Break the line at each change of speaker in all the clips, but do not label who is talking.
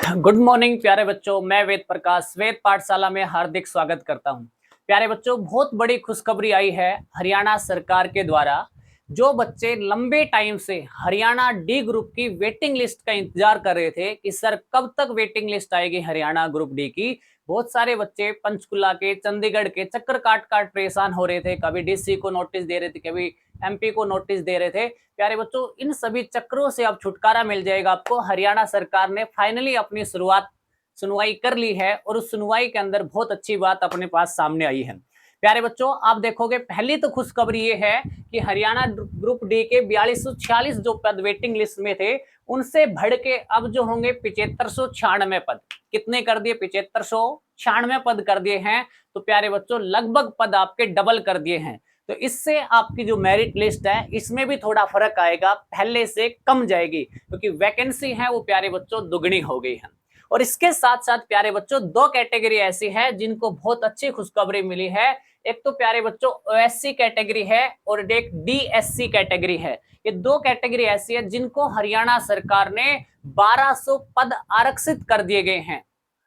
Good morning प्यारे बच्चों। मैं वेद प्रकाश वेद पाठशाला में हार्दिक स्वागत करता हूं। प्यारे बच्चों, बहुत बड़ी खुशखबरी आई है हरियाणा सरकार के द्वारा। जो बच्चे लंबे टाइम से हरियाणा डी ग्रुप की वेटिंग लिस्ट का इंतजार कर रहे थे कि सर कब तक वेटिंग लिस्ट आएगी हरियाणा ग्रुप डी की, बहुत सारे बच्चे पंचकुला के, चंडीगढ़ के चक्कर काट काट परेशान हो रहे थे। कभी डीसी को नोटिस दे रहे थे, कभी एमपी को नोटिस दे रहे थे। प्यारे बच्चों, इन सभी चक्रों से अब छुटकारा मिल जाएगा आपको। हरियाणा सरकार ने फाइनली अपनी सुनवाई कर ली है और उस सुनवाई के अंदर बहुत अच्छी बात अपने पास सामने आई है। प्यारे बच्चों, आप देखोगे पहली तो खुशखबरी ये है कि हरियाणा ग्रुप डी के 4246 जो पद वेटिंग लिस्ट में थे, उनसे बढ़ के अब जो होंगे 7596 पद। कितने कर दिए? 7596 पद कर दिए हैं। तो प्यारे बच्चों, लगभग पद आपके डबल कर दिए हैं। तो इससे आपकी जो मेरिट लिस्ट है इसमें भी थोड़ा फर्क आएगा, पहले से कम जाएगी, क्योंकि वैकेंसी है वो प्यारे बच्चों दुगनी हो गई है। और इसके साथ साथ प्यारे बच्चों, दो कैटेगरी ऐसी है जिनको बहुत अच्छी खुशखबरी मिली है। एक तो प्यारे बच्चों ओएससी कैटेगरी है और एक डीएससी कैटेगरी है। ये दो कैटेगरी ऐसी है जिनको हरियाणा सरकार ने 1200 पद आरक्षित कर दिए गए हैं।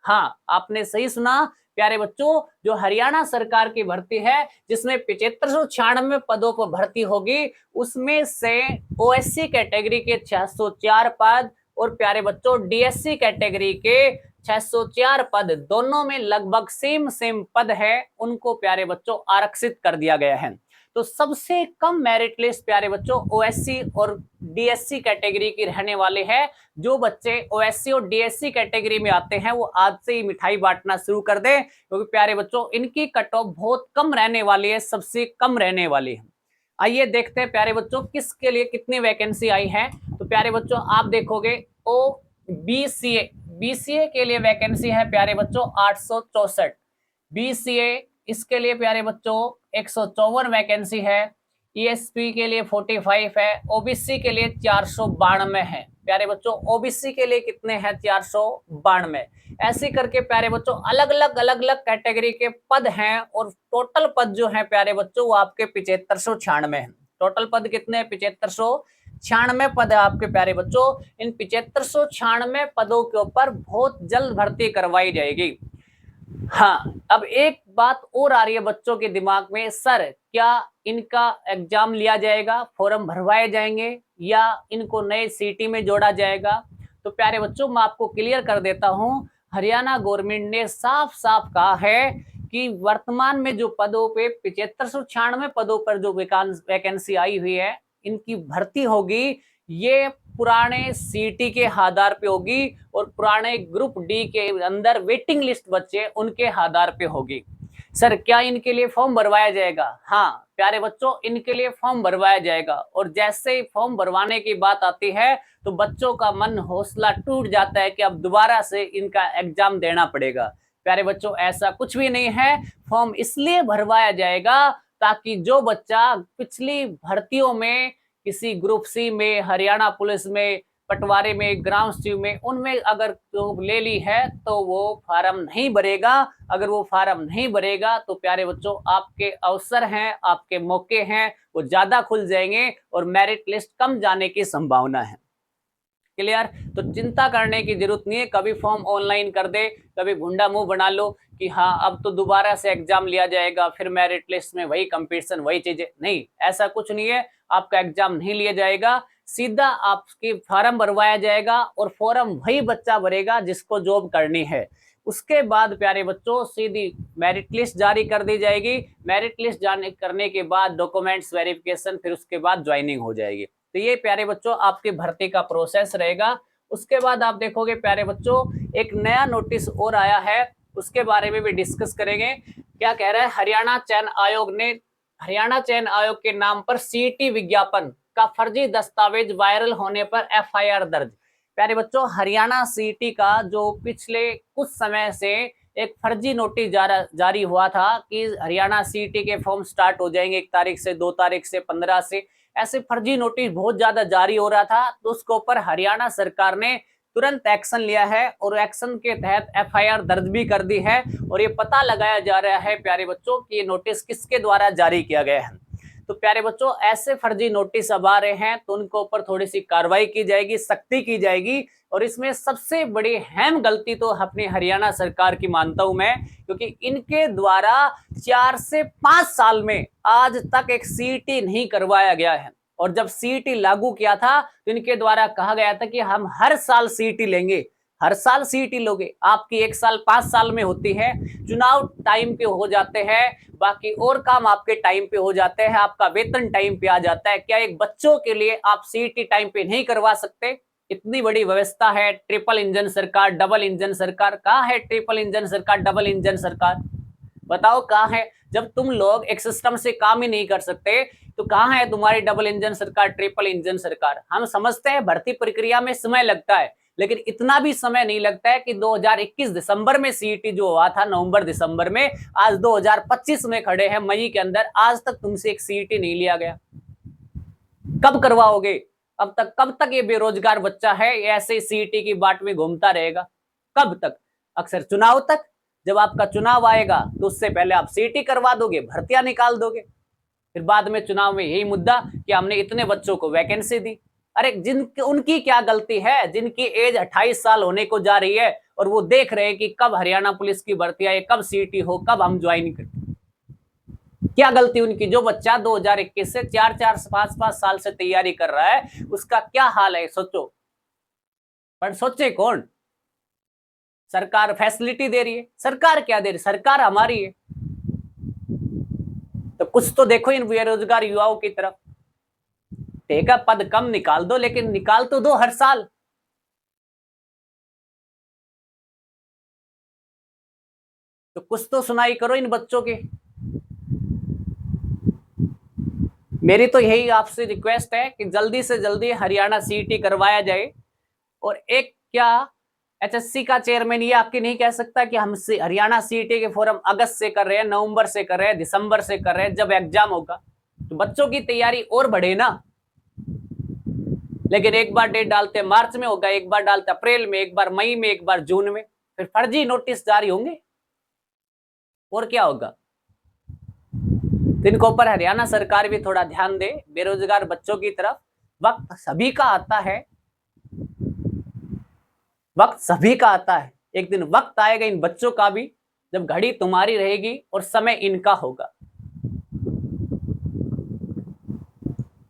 हाँ, आपने सही सुना प्यारे बच्चों, जो हरियाणा सरकार की भर्ती है जिसमें 7596 पदों पर भर्ती होगी, उसमें से ओएससी कैटेगरी के 604 पद और प्यारे बच्चों डीएससी कैटेगरी के 604 पद, दोनों में लगभग सेम पद है, उनको प्यारे बच्चों आरक्षित कर दिया गया है। तो सबसे कम मेरिट लिस्ट प्यारे बच्चों ओएससी और डीएससी कैटेगरी की रहने वाले हैं। जो बच्चे ओएससी और डीएससी कैटेगरी में आते हैं वो आज से ही मिठाई बांटना शुरू कर दें, क्योंकि प्यारे बच्चों इनकी कट ऑफ बहुत कम रहने वाली है, सबसे कम रहने वाली है। आइए देखते हैं प्यारे बच्चों किसके लिए कितनी वैकेंसी आई है। तो प्यारे बच्चों आप देखोगे ओ बीसीए के लिए वैकेंसी है प्यारे बच्चों 864। बीसीए इसके लिए प्यारे बच्चों 154 वैकेंसी है। ईएसपी के लिए 45 है। ओबीसी के लिए 492 है। प्यारे बच्चों ओबीसी के लिए कितने हैं? 492। ऐसे करके प्यारे बच्चों अलग अलग कैटेगरी के पद हैं और टोटल पद जो है प्यारे बच्चों वो आपके 7596 है। टोटल पद कितने हैं? 7596 पद है आपके प्यारे बच्चों। इन 7596 पदों के ऊपर बहुत जल्द भर्ती करवाई जाएगी। हाँ, अब एक बात और आ रही है बच्चों के दिमाग में, सर क्या इनका एग्जाम लिया जाएगा, फॉर्म भरवाए जाएंगे या इनको नए सीटी में जोड़ा जाएगा? तो प्यारे बच्चों मैं आपको क्लियर कर देता हूं, हरियाणा गवर्नमेंट ने साफ साफ कहा है कि वर्तमान में जो पदों पे 7596 पदों पर जो वैकेंसी आई हुई है, इनकी भर्ती होगी ये पुराने सीटी के आधार पे होगी और पुराने ग्रुप डी के अंदर वेटिंग लिस्ट बच्चे उनके आधार पे होगी। सर क्या इनके लिए फॉर्म भरवाया जाएगा? हाँ प्यारे बच्चों, इनके लिए फॉर्म भरवाया जाएगा। और जैसे ही फॉर्म भरवाने की बात आती है तो बच्चों का मन हौसला टूट जाता है कि अब दोबारा से इनका एग्जाम देना पड़ेगा। प्यारे बच्चों ऐसा कुछ भी नहीं है। फॉर्म इसलिए भरवाया जाएगा ताकि जो बच्चा पिछली भर्तियों में किसी ग्रुप सी में, हरियाणा पुलिस में, पटवारी में, ग्राम सचिव में, उनमें अगर तो ले ली है तो वो फार्म नहीं भरेगा। अगर वो फार्म नहीं भरेगा तो प्यारे बच्चों आपके अवसर हैं, आपके मौके हैं वो ज्यादा खुल जाएंगे और मेरिट लिस्ट कम जाने की संभावना है। क्लियर? तो चिंता करने की जरूरत नहीं है। कभी फॉर्म ऑनलाइन कर दे, कभी भुंडा मुंह बना लो कि हाँ अब तो दोबारा से एग्जाम लिया जाएगा, फिर मेरिट लिस्ट में वही कंपटीशन, वही चीजें। नहीं, ऐसा कुछ नहीं है। आपका एग्जाम नहीं लिया जाएगा, सीधा आपकी फॉर्म भरवाया जाएगा और फॉर्म वही बच्चा भरेगा जिसको जॉब करनी है। उसके बाद प्यारे बच्चों सीधी मेरिट लिस्ट जारी कर दी जाएगी। मेरिट लिस्ट जारी करने के बाद डॉक्यूमेंट्स वेरिफिकेशन, फिर उसके बाद ज्वाइनिंग हो जाएगी। तो ये प्यारे बच्चों आपकी भर्ती का प्रोसेस रहेगा। उसके बाद आप देखोगे प्यारे बच्चों एक नया नोटिस और आया है, उसके बारे में भी डिस्कस करेंगे। क्या कह रहा है? हरियाणा चयन आयोग ने हरियाणा चयन आयोग के नाम पर सीटी विज्ञापन का फर्जी दस्तावेज वायरल होने पर एफआईआर दर्ज। प्यारे बच्चों हरियाणा सीटी का जो पिछले कुछ समय से एक फर्जी नोटिस जारी हुआ था कि हरियाणा सीटी के फॉर्म स्टार्ट हो जाएंगे 1 तारीख से, 2 तारीख से, 15 से, ऐसे फर्जी नोटिस बहुत ज्यादा जारी हो रहा था। तो उसके ऊपर हरियाणा सरकार ने तुरंत एक्शन लिया है और एक्शन के तहत एफआईआर दर्ज भी कर दी है और ये पता लगाया जा रहा है प्यारे बच्चों कि ये नोटिस किसके द्वारा जारी किया गया है। तो प्यारे बच्चों ऐसे फर्जी नोटिस अब आ रहे हैं तो उनके ऊपर थोड़ी सी कार्रवाई की जाएगी, सख्ती की जाएगी। और इसमें सबसे बड़ी अहम गलती तो अपनी हरियाणा सरकार की मानता हूं मैं, क्योंकि इनके द्वारा 4 से 5 साल में आज तक एक सीईटी नहीं करवाया गया है। और जब सीईटी लागू किया था तो इनके द्वारा कहा गया था कि हम हर साल सीईटी लेंगे। हर साल सीईटी लोगे, आपकी 1 साल 5 साल में होती है, चुनाव टाइम पे हो जाते हैं, बाकी और काम आपके टाइम पे हो जाते हैं, आपका वेतन टाइम पे आ जाता है। क्या एक बच्चों के लिए आप सीईटी टाइम पे नहीं करवा सकते? इतनी बड़ी व्यवस्था है, ट्रिपल इंजन सरकार, डबल इंजन सरकार। कहाँ है ट्रिपल इंजन सरकार, डबल इंजन सरकार? बताओ कहाँ है? जब तुम लोग एक सिस्टम से काम ही नहीं कर सकते तो कहाँ है तुम्हारी डबल इंजन सरकार, ट्रिपल इंजन सरकार? हम समझते हैं भर्ती प्रक्रिया में समय लगता है, लेकिन इतना भी समय नहीं लगता है कि 2021 दिसंबर में सीईटी जो हुआ था, नवंबर दिसंबर में, आज 2025 में खड़े हैं मई के अंदर, आज तक तुमसे एक सीईटी नहीं लिया गया। कब करवाओगे? अब तक कब तक ये बेरोजगार बच्चा है ये ऐसे सीईटी की बाट में घूमता रहेगा? कब तक? अक्सर चुनाव तक। जब आपका चुनाव आएगा तो उससे पहले आप सीईटी करवा दोगे, भर्तियां निकाल दोगे, फिर बाद में चुनाव में यही मुद्दा कि हमने इतने बच्चों को वैकेंसी दी। अरे उनकी क्या गलती है जिनकी एज 28 साल होने को जा रही है और वो देख रहे हैं कि कब हरियाणा पुलिस की भर्ती आए, कब सीईटी हो, कब हम ज्वाइन करें? क्या गलती उनकी? जो बच्चा 2021 से 4-4 5-5 साल से तैयारी कर रहा है उसका क्या हाल है सोचो। पर सोचे कौन? सरकार फैसिलिटी दे रही है। सरकार क्या दे रही? सरकार हमारी है। तो कुछ तो देखो इन बेरोजगार युवाओं की तरफ। टेका पद कम निकाल दो, लेकिन निकाल तो दो हर साल। तो कुछ तो सुनाई करो इन बच्चों की। मेरी तो यही आपसे रिक्वेस्ट है कि जल्दी से जल्दी हरियाणा सीईटी करवाया जाए। और एक क्या एचएससी का चेयरमैन ये आपके नहीं कह सकता कि हम हरियाणा सीईटी के फॉर्म अगस्त से कर रहे हैं, नवंबर से कर रहे हैं, दिसंबर से कर रहे हैं, जब एग्जाम होगा तो बच्चों की तैयारी और बढ़े ना। लेकिन एक बार डेट डालते मार्च में होगा, एक बार डालते अप्रैल में, एक बार मई में, एक बार जून में, फिर फर्जी नोटिस जारी होंगे और क्या होगा? इनके ऊपर हरियाणा सरकार भी थोड़ा ध्यान दे बेरोजगार बच्चों की तरफ। वक्त सभी का आता है, वक्त सभी का आता है। एक दिन वक्त आएगा इन बच्चों का भी जब घड़ी तुम्हारी रहेगी और समय इनका होगा।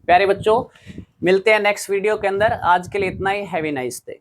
प्यारे बच्चों, मिलते हैं नेक्स्ट वीडियो के अंदर। आज के लिए इतना ही। Have a nice day.